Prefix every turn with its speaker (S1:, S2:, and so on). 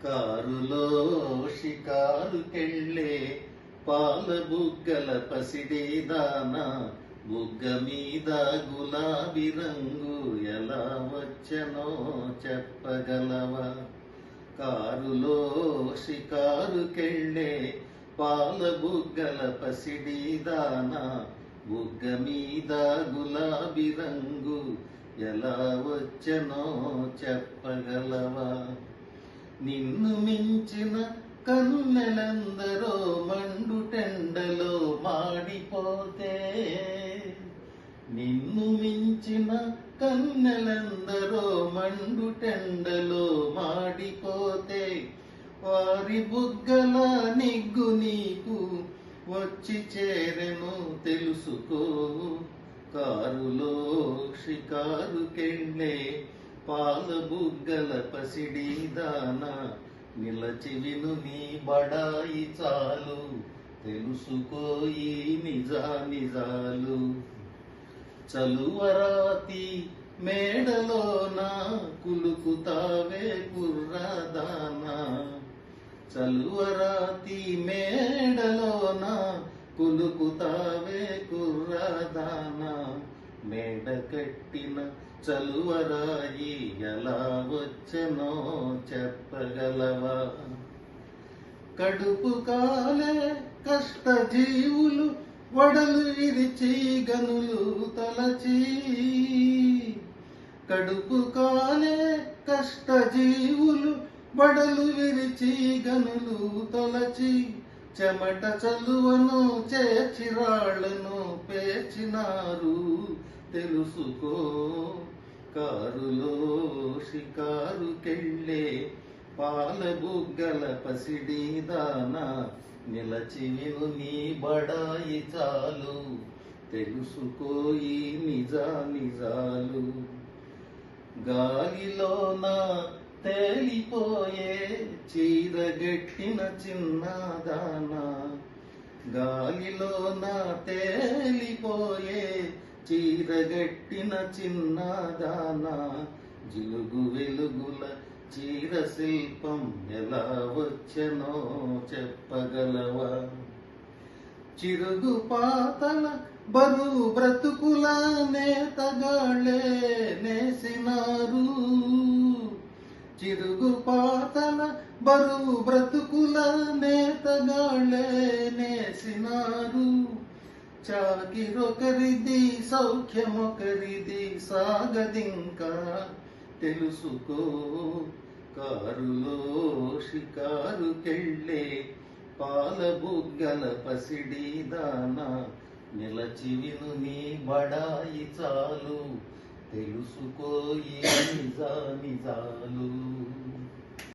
S1: కారులో షికారుకెళ్ళే పాల బుగ్గల పసిడి దానా, బుగ్గ మీద గులాబీ రంగు ఎలా వచ్చనో చెప్పగలవా? కారులో షికారుకెళ్ళే పాల బుగ్గల పసిడి దానా, బుగ్గ మీద గులాబీ రంగు ఎలా వచ్చనో చెప్పగలవా? నిన్ను మించిన కన్నెలందరో మండుటెండలో మాడిపోతే, నిన్ను మించిన కన్నెలందరో మండుటెండలో మాడిపోతే, వారి బుగ్గల నిగ్గు నీకు వచ్చి చేరెను తెలుసుకో. కారులో షికారుకెళ్ళే పాల బుగ్గల పసిడి దానా, నిలచి విను నీ బడాయి చాలు, తెలుసుకోయి నిజాలు. చలువరాతి మేడలోన కులుకుతావే కుర్రదానా, చలువరాతి మేడలోన కులుకుతావే కుర్రదానా, మేడ కట్టిన చలువరాయి ఎలా వచ్చనో చెప్పగలవా? కడుపు కాలే కష్టజీవులు వడలు విరిచి గనులు తలచి, కడుపు కాలే కష్టజీవులు బడలు విరిచి గనులు తలచి, చెమట చలువను చేర్చిరాళ్లను పేర్చినారు తెలుసుకో. కారులో షికారుకెళ్ళే పాల బుగ్గల పసిడి దానా, నిలచి విను నీ బడాయి చాలు, తెలుసుకోయి నిజాలు. గాలిలోన తేలిపోయే చీరగట్టిన చిన్నదానా, గాలిలోన తేలిపోయే చీరగట్టిన చిన్నదానా, జిలుగు వెలుగుల చీర శిల్పం ఎలా వచ్చనో చెప్పగలవా? చిరుగు పాతల బరువు బ్రతుకుల నేతగాళ్ళే నేసినారు, చిరుగు పాతల బరువు బ్రతుకుల నేతగాళ్ళే నేసినారు. చాకిరొకరిది సౌఖ్యమొకరిది సాగదింకా తెలుసుకో. కారులో షికారుకెళ్ళే పాల బుగ్గల పసిడి దానా, నిలచి విను నీ బడాయి చాలు, తెలుసుకోయి నిజాలు.